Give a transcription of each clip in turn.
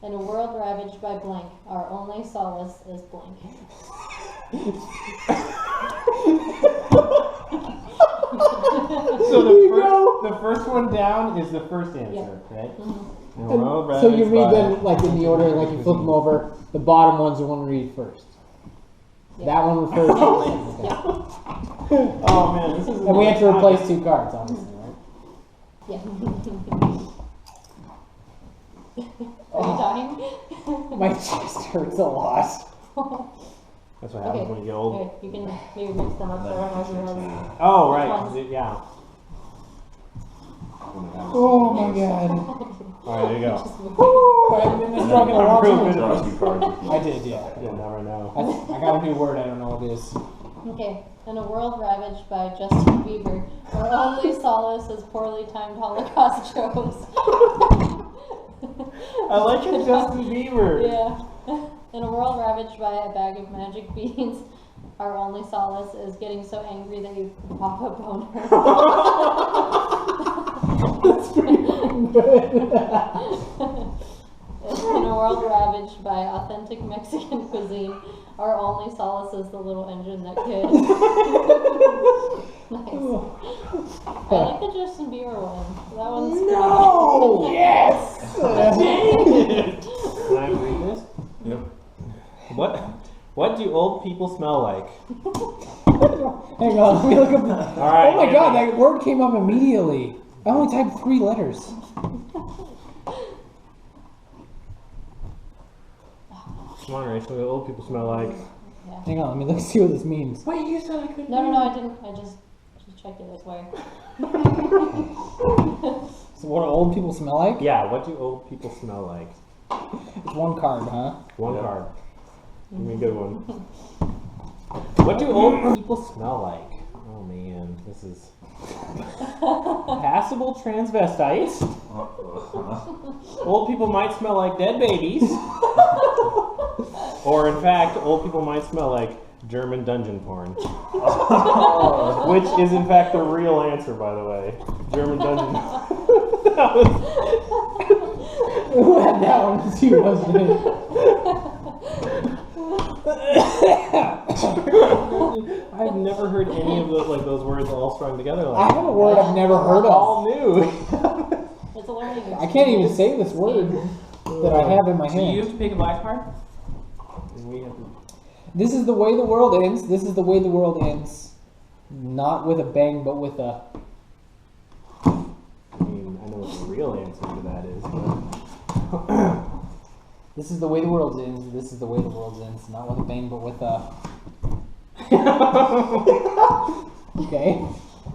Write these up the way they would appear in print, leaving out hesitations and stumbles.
In a world ravaged by blank, our only solace is blank. So the first one down is the first answer, right? Mm-hmm. So you read them like in the order, like you flip them over. The bottom one's the one to read first. Yeah. That one refers to the second guy. Oh man, this is. And we have to replace 2 cards, obviously, right? Yeah. Are you dying? My chest hurts a lot. That's what happens when you get old. Okay, you can maybe mix them up so I don't know if you have. Oh right, yeah. Oh my god. Alright, there you go. I've been struggling a long time. I did, yeah. You'll never know. I got a new word, I don't know what it is. Okay. In a world ravaged by Justin Bieber, our only solace is poorly timed Holocaust jokes. I like it, Justin Bieber. Yeah. In a world ravaged by a bag of magic beans, our only solace is getting so angry that you pop a boner. That's pretty good. In a world ravaged by authentic Mexican cuisine, our only solace is the little engine that could. Nice. I like the Justin Bieber one. That one's No! Yes! Dang it! Can I read this? Yep. What do old people smell like? Hang on, let me look up. All right. Oh my god, that word came up immediately. I only typed 3 letters. Come on, Rachel. What do old people smell like? Yeah. Hang on, let me see what this means. Wait, you said I couldn't. No, I didn't. I just checked it. That's why. So what do old people smell like? Yeah. What do old people smell like? It's 1 card, huh? One card. Give me a good one. What do old people smell like? Oh man, this is passable transvestites. Old people might smell like dead babies. Or in fact, old people might smell like German dungeon porn. Which is in fact the real answer, by the way. German dungeon. Who had that one? It's you, wasn't it? I've never heard any of those words all strung together like I have a word I've never heard of. all new. It's a learning experience. I can't even say this word that I have in my So you hand. have to pick a black card? And we have to... This is the way the world ends. This is the way the world ends. Not with a bang, but with a... I mean, I know what the real answer to that is, but... This is the way the world ends. This is the way the world ends. Not with a bang, but with a... Okay.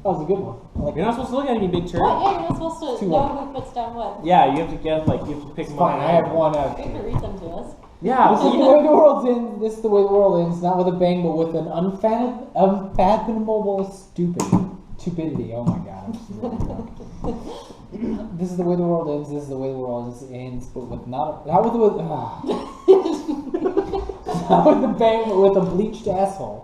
That was a good one. I like You're not supposed to look at me, big turd. What? Yeah, you're not supposed to Too know late. who puts down what. Yeah, you have to get, you have to pick It's one. fine. I have one out of You 2. can read them to us. Yeah, This is the way the world ends. This is the way the world ends. Not with a bang, but with an unfathomable stupidity. Oh my god. I'm just really drunk. This is the way the world ends. This is the way the world ends, but with not with not with a bang, but with a bleached asshole.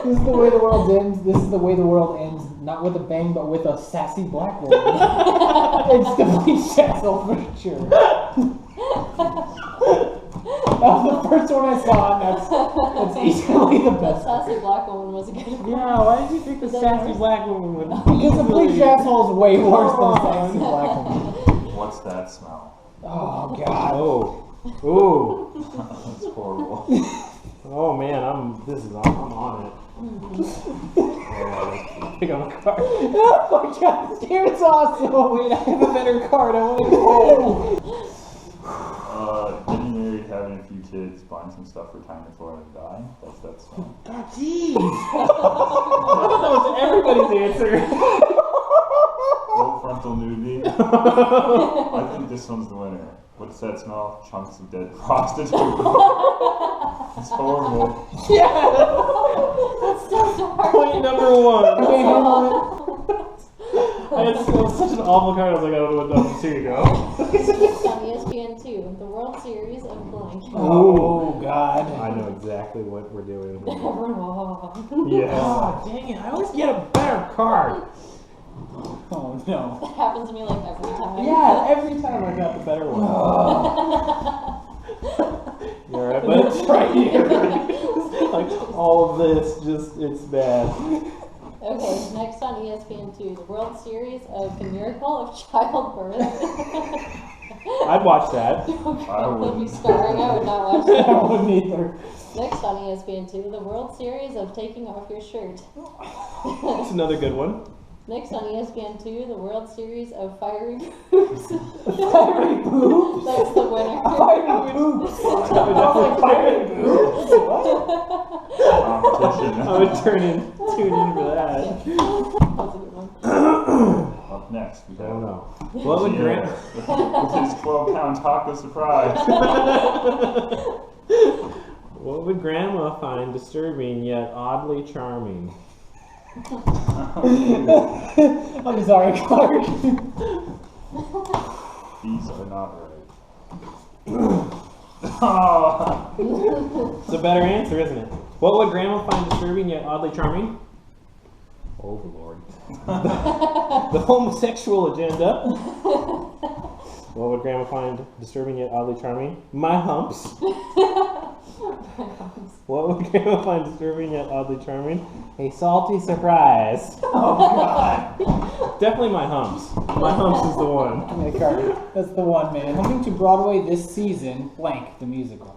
This is the way the world ends. This is the way the world ends. Not with a bang, but with a sassy black woman. It's the bleached asshole for sure. That was the first one I saw, and that's easily the That best. sassy black woman was a good one. Yeah, why did you pick the sassy black woman? Because the bleached asshole is way worse than a sassy black woman. What's that smell? Oh god. Oh. Ooh. That's horrible. Oh man, I'm on it. Pick up a card. Oh my god, this game is awesome. Wait, I have a better card. I want to go. Getting married, having a few kids, buying some stuff for time before I die. That's that smell. God, jeez. I thought that was everybody's answer. Full frontal nudity. I think this one's the winner. What's that smell? Chunks of dead prostitute. It's horrible. That's so dark. Point number 1. Okay, hang on. It was such an awful card. I was like, I don't know what that is. Here you go. It's on ESPN2, the World Series of blank. Oh god. I know exactly what we're doing. Everyone, whoa. Yes. Oh, dang it. I always get a better card. Oh no. That happens to me like every time. Yeah, every time I got the better one. You alright, bud? It's right here. Like, all of this, just, it's bad. Okay, next on ESPN2, the World Series of the Miracle of Childbirth. I'd watch that. I Would be wouldn't. starring. I would not watch I that. wouldn't either. Next on ESPN2, the World Series of Taking Off Your Shirt. It's another good one. Next on ESPN2, the World Series of Fiery Poops. Fiery boobs? That's the winner. Fiery boobs? I was like, fiery boobs? What? Competition. I would tune in for that. That's a good one. Up next, we I don't have know. What would Pierre with his 12-pound taco surprise. What would Grandma find disturbing yet oddly charming? I'm sorry, Clark. These are not right. Oh. It's a better answer, isn't it? What would Grandma find disturbing yet oddly charming? Overlord. The homosexual agenda. What would Grandma find disturbing yet oddly charming? My humps. What would Grandma find disturbing yet oddly charming? A salty surprise. Oh, God. Definitely my humps. My humps is the one. Yeah, Carter, that's the one, man. Coming to Broadway this season, blank, the musical.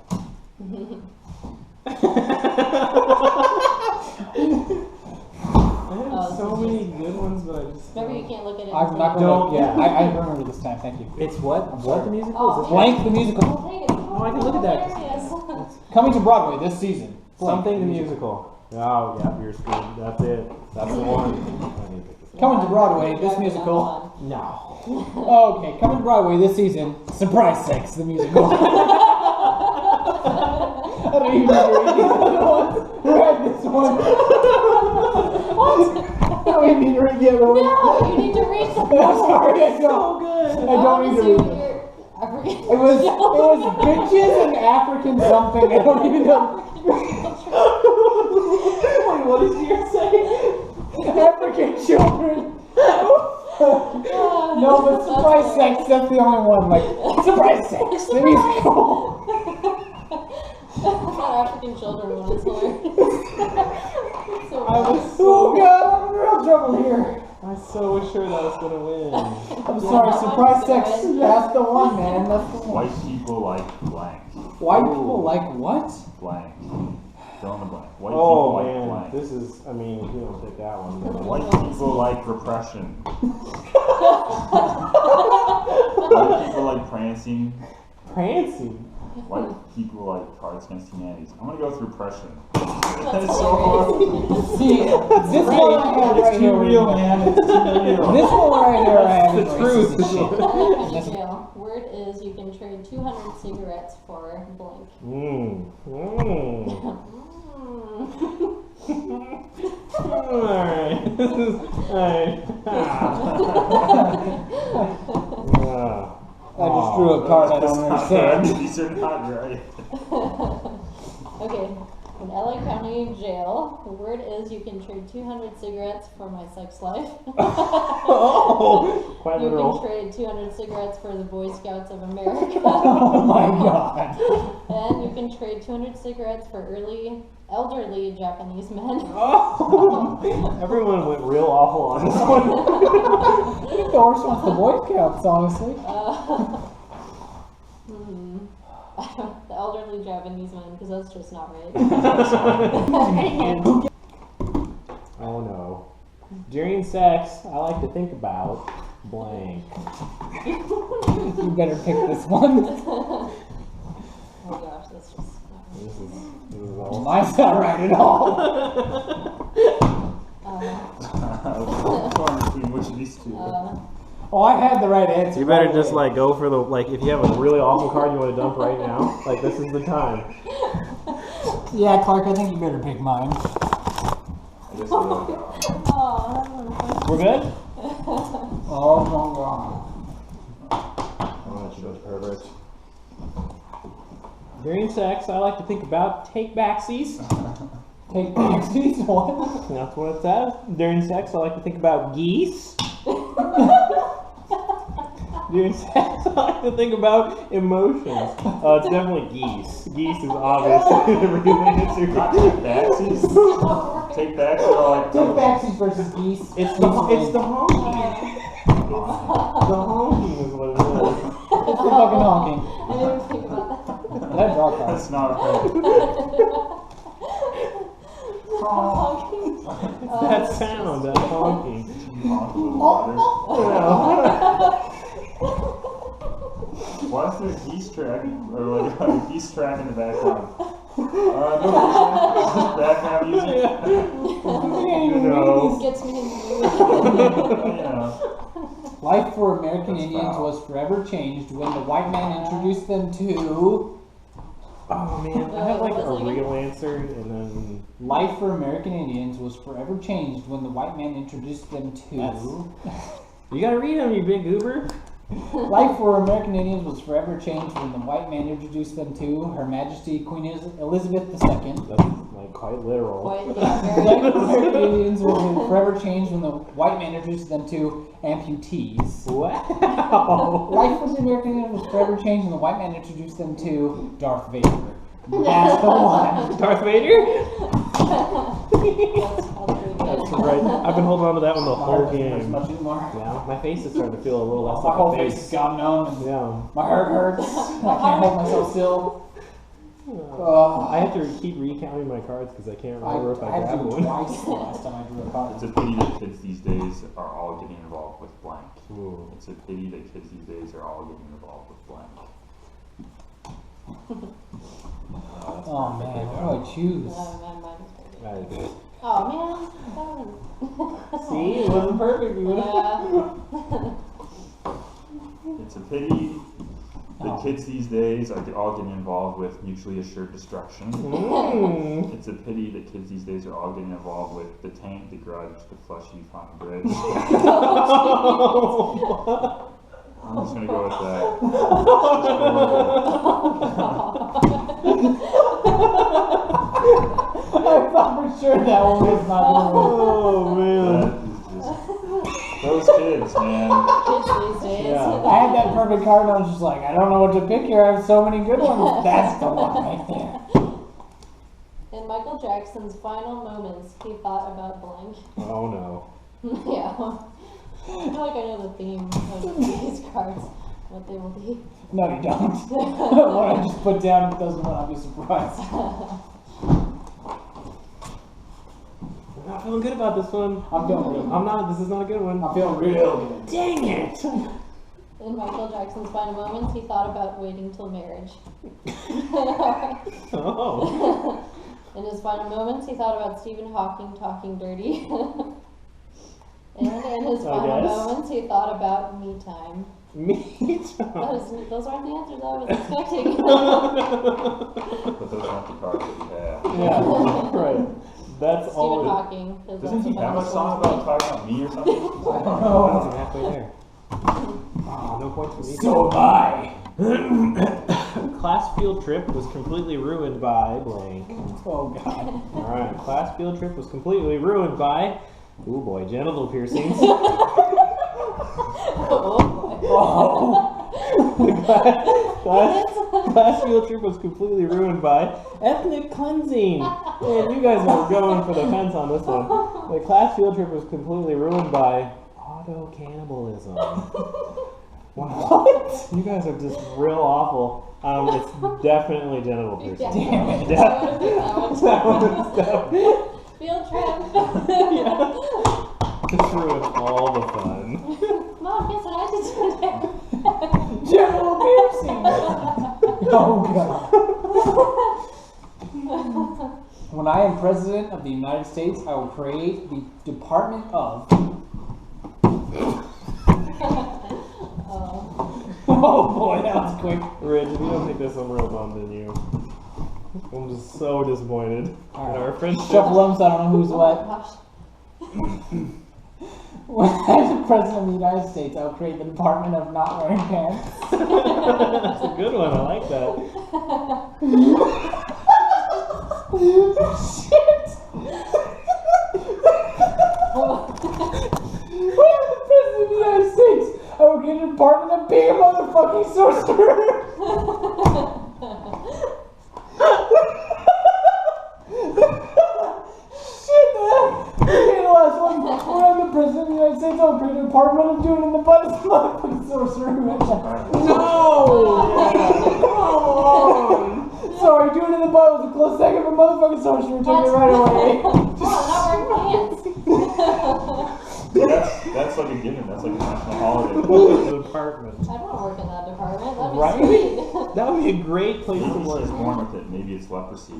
I had so many good ones, but I just. Remember, you can't look at it. I'm not Don't- going to, yeah, I remember this time, thank you. It's what? What the musical? Oh, Is it Blank, the musical. Oh, dang it. Oh, I can look at that. Hilarious. Coming to Broadway this season. Blank, Something the musical. Oh, yeah, you're screwed. That's it. That's the one. I need to pick this one. Coming to Broadway this musical. No. Okay, coming to Broadway this season, Surprise Sex, the musical. I don't even know where these other ones. Read this one. What? I don't even need to read the other one. No, you need to read the I'm sorry, I don't. good. I don't need to read them. I forget. It was bitches and African something. I don't even know. Wait, what did you say? African children. No, but Surprise Sex, that's the only one. Like, Surprise Sex, the musical. That African children one is hilarious. So I was Oh God, I'm in real trouble here. I was so sure that was gonna win. I'm sorry, Surprise Sex, that's the one, man. That's the one. White people like blank. White people like what? Blank. Fill in the blank. White Oh people like man, blank. this is. I mean, we don't pick that one. But White people like repression. White people like prancing. Prancing. White people like Cards Against Humanity. I'm gonna go through repression. That's so hard. See, this one I have It's right too here. real, man. It's too real. This one right here I have The is truth. racist as shit. County jail. Word is you can trade 200 cigarettes for blank. Alright. This is. Alright. I just drew a card I don't understand. These are not right. Okay, in LA County Jail, the word is you can trade 200 cigarettes for my sex life. Oh, quite You can literal. trade 200 cigarettes for the Boy Scouts of America. Oh my God. And you can trade 200 cigarettes for elderly Japanese men. Oh, everyone went real awful on this one. I think the worst one's the Boy Scouts, honestly. The elderly Japanese men, because that's just not right. Oh no. During sex, I like to think about blank. You better pick this one. Oh gosh, that's just not right. This is all. Mine's not right at all. Torn between which of these two? Oh, I had the right answer. You better by the just way. like go for the if you have a really awful card you want to dump right now, like this is the time. Yeah, Clark, I think you better pick mine. I guess we'll go. We're good? Oh my God. Oh, pervert. During sex, I like to think about take backsies. Take backsies, what? That's what it says. During sex, I like to think about geese. Dude, I like to think about emotions. It's definitely geese. Geese is obviously the real answer. Not take backsies. Take backs are like Take backsies versus geese. It's the honking. The honking is what it is. It's the fucking honking. I didn't even think about that. Did I draw a card? That's not right. Honking. That sound, that honking. You honk with water. Why is there a geese track or like a geese track in the background? No, background music. Gets me in the mood. Yeah. Life for American That's Indians foul. was forever changed when the white man introduced them to. Oh man, I have like a What's it real answer and then Life for American Indians was forever changed when the white man introduced them to. you gotta read them, you big goober. Life for American Indians was forever changed when the white man introduced them to Her Majesty Queen Elizabeth II. That's like quite literal. Quite, yeah, very Life for American Indians was forever changed when the white man introduced them to amputees. Wow. Life for the American Indians was forever changed when the white man introduced them to Darth Vader. That's the one. Darth Vader? That's That's right. I've been holding on to that one the My whole heart doesn't hurt as game. much anymore. Yeah, my face is starting to feel a little less My whole like a face face. has gone numb and Yeah. my heart hurts. I can't hold myself still. I have to keep recounting my cards because I can't remember if I I had to grabbed do it one. twice the last time I drew a card. It's a pity that kids these days are all getting involved with blank. Ooh. It's a pity that kids these days are all getting involved with blank. Oh man, what do I choose? Oh, man, mine is very good. That is Oh man, it. See, it wasn't perfect. You would've- yeah. It's a pity that Oh. kids these days are all getting involved with mutually assured destruction. Mm. It's a pity that kids these days are all getting involved with the tank, the grudge, the flesh youth on the bridge. I'm just gonna go with that. I thought for sure that one was not gonna win. Oh man. That is just those kids, man. Kids these days. Yeah. I had that perfect card and I was just like, I don't know what to pick here. I have so many good ones. That's the one right there. In Michael Jackson's final moments, he thought about blank. Oh no. Yeah. I feel like I know the theme of these cards, what they will be. No, you don't. What I just put down doesn't want to be surprised. I'm not feeling good about this one. I'm feeling good. I'm not. This is not a good one. I'm feeling real good. Dang it. In Michael Jackson's final moments, he thought about waiting till marriage. Oh. In his final moments, he thought about Stephen Hawking talking dirty. And in his final guess. moments, he thought about me time. Me too. Those aren't the answers I was expecting. But those aren't the cards that we have. Yeah. Right. That's Stephen all. Hawking. 'cause Doesn't that's he have a the song about talking about me or something? I don't Oh, know. I'm halfway there. Oh, no points for me. So am I. Class field trip was completely ruined by blank. Oh god. Alright, class field trip was completely ruined by, ooh boy, genital piercings. Class field trip was completely ruined by ethnic cleansing. Man, you guys are going for the fence on this one. The class field trip was completely ruined by auto cannibalism. What? You guys are just real awful. It's definitely genital piercing. Yeah. Damn it. I would have That one is definitely. Field trip. Just ruined all the fun. Mom, guess what I did today? General piercing. Oh god. When I am president of the United States, I will create the Department of. Oh boy, that was quick. Rich, if you don't take this, I'm real bummed in you. I'm just so disappointed in our friendship. Shuffle them so I don't know who's Oh what. my gosh. When I'm president of the United States, I will create the Department of Not Wearing Pants. That's a good one. I like that. Shit! When I'm the president of the United States, I will create the department of being a motherfucking sorcerer. Shit, man. Okay, the last one. We're on the President of the United States of the Department of doing in the butt of motherfucking sorcerer. No! Sorry, doing in the butt was a close second for motherfucking sorcerer. Take it right away. Come on, not wearing pants. That's like a given. That's like a national holiday. Department. I don't want to work in that department. That'd be Right? sweet. That would be a great place to Maybe work. she's born with it. Maybe it's leprosy.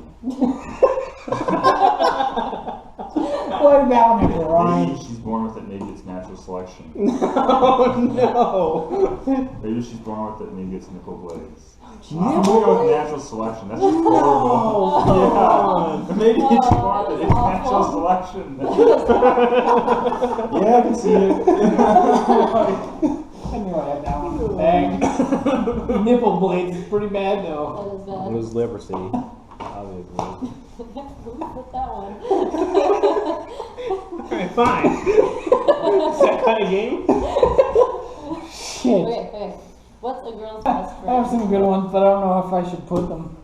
What about it, Ryan? Maybe she's born with it. Maybe it's natural selection. Oh no! Maybe she's born with it. Maybe it's nipple blades. Nipple I'm gonna go with natural selection. That's just horrible. Yeah. Maybe she's born with it. It's natural selection. Yeah, I can see it. I knew I had that one in the bag. Nipple blades is pretty bad though. That is It bad. was leprosy. Obviously. Who put that one? Alright, fine. Is that kind of game? Shit. Okay. What's a girl's best I have friend? some good ones, but I don't know if I should put them.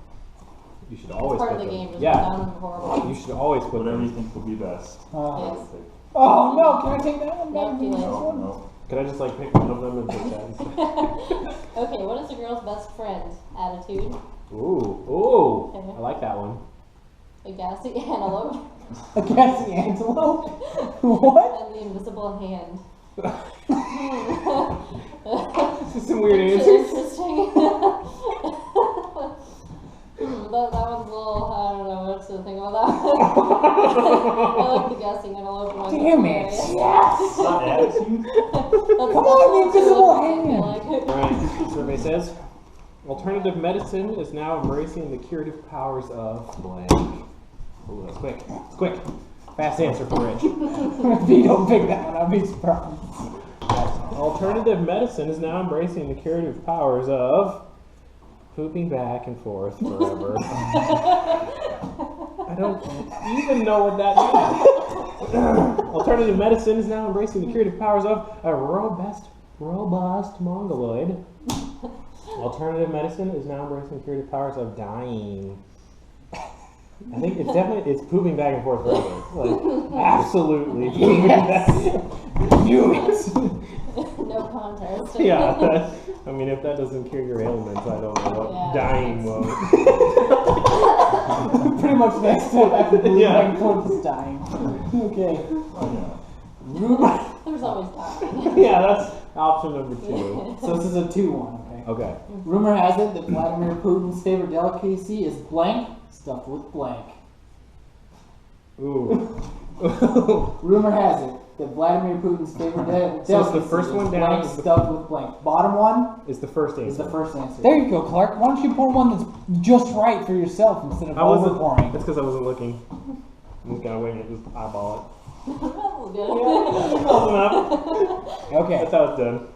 You should always Part put of the them. game, just Yeah. sound horrible. You should always put Whatever you them. think will be best. Yes. Oh no, can I take that one No, back? too late. No, no. Could I just like pick one of them and take that instead? Okay, what is a girl's best friend? Attitude, Ooh. I like that one. a gassy antelope, A gassy antelope? What? and the invisible hand. This is some weird answers. Interesting. That one's a little, I don't know what to think about that one. I like the gassy antelope one. Damn it. Hilarious. Yes! It's not attitude. Come on, the invisible hand. Alright, survey says alternative medicine is now embracing the curative powers of blank. Ooh, that's quick. It's quick. Fast answer for Rich. If you don't pick that one, I'll be surprised. Alternative medicine is now embracing the curative powers of pooping back and forth forever. I don't even know what that means. Alternative medicine is now embracing the curative powers of a robust mongoloid. Alternative medicine is now embracing the curative powers of dying. I think it's pooping back and forth forever. Like, absolutely pooping back. Knew it. No contest. Yeah, I mean, if that doesn't cure your ailments, I don't know what Yeah. dying won't. Pretty much next step after the Yeah. back and forth is dying. Okay. Oh, yeah. Rumor. There's always dying. Yeah, that's option number 2. So this is a 2-1, okay? Okay. Rumor has it that Vladimir Putin's favorite delicacy is blank stuffed with blank. Ooh. Rumor has it that Vladimir Putin's favorite delicacy So it's the first is one down blank is the- stuffed with blank. Bottom one Is the first is answer. the first answer. There you go, Clark. Why don't you pour one that's just right for yourself instead of I wasn't. overpouring? That's because I wasn't looking. I'm just gonna wing it, just eyeball Oh, good. it. Close enough. Okay. That's how it's done,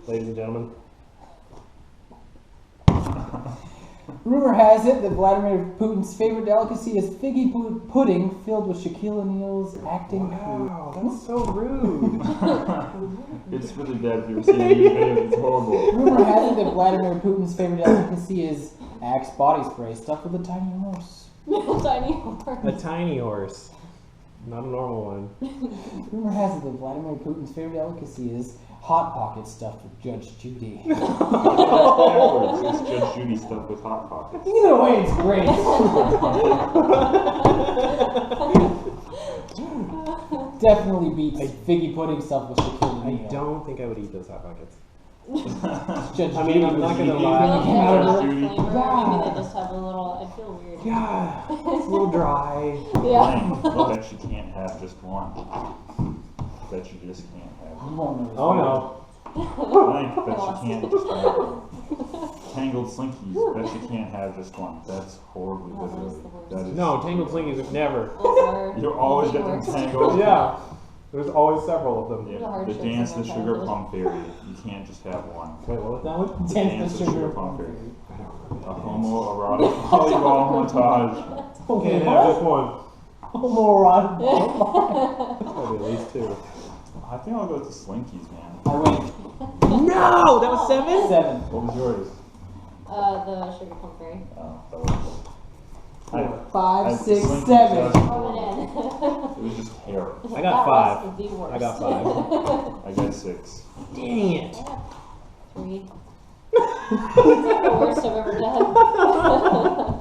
ladies and gentlemen. Rumor has it that Vladimir Putin's favorite delicacy is figgy pudding filled with Shaquille O'Neal's acting Wow, that's so rude. It's really bad if you've seen it. It's horrible. Rumor has it that Vladimir Putin's favorite delicacy is Axe body spray stuffed with a tiny horse. Tiny horse. A tiny horse, not a normal one. Rumor has it that Vladimir Putin's favorite delicacy is Hot Pocket stuffed with Judge Judy. Backwards. It's Judge Judy stuff with Hot Pockets. Either way, it's great. Definitely beats figgy pudding stuff with Shaquille I O'Neal. don't think I would eat those hot pockets. Judge I Judy. mean, I'm not gonna I lie. feel like it has Judge a Judy. flavor. Maybe Yeah. they just have a little. I feel weird. Yeah, it's a little dry. Yeah. I bet you can't have just one. I bet you just can't have You won't know. Oh no. Blank, bet you can't just have Tangled Slinkies, bet you can't have just one. That's horribly Oh, that's literally. the worst. That is No, tangled slinkies are never. Those are You always the get them worst. tangled. Yeah, there's always several of them. The Yeah, hardships the dance of the our sugar childhood. plum fairy. You can't just have one. Wait, what was that one? Dance the sugar plum plum fairy. fairy. A homoerotic volleyball montage. Can't have just one. Homoerotic. Probably at least 2. I think I'll go with the Slinkies, man. I win. No, that was 7? 7. What was yours? The sugar plum fairy. Oh, that was. I 5, 6, slinky 7. just- Rub it in. It was just hair. I got That 5. was the worst. I got 5. I got 6. Dang it. I got 3. It's like the worst I've ever done.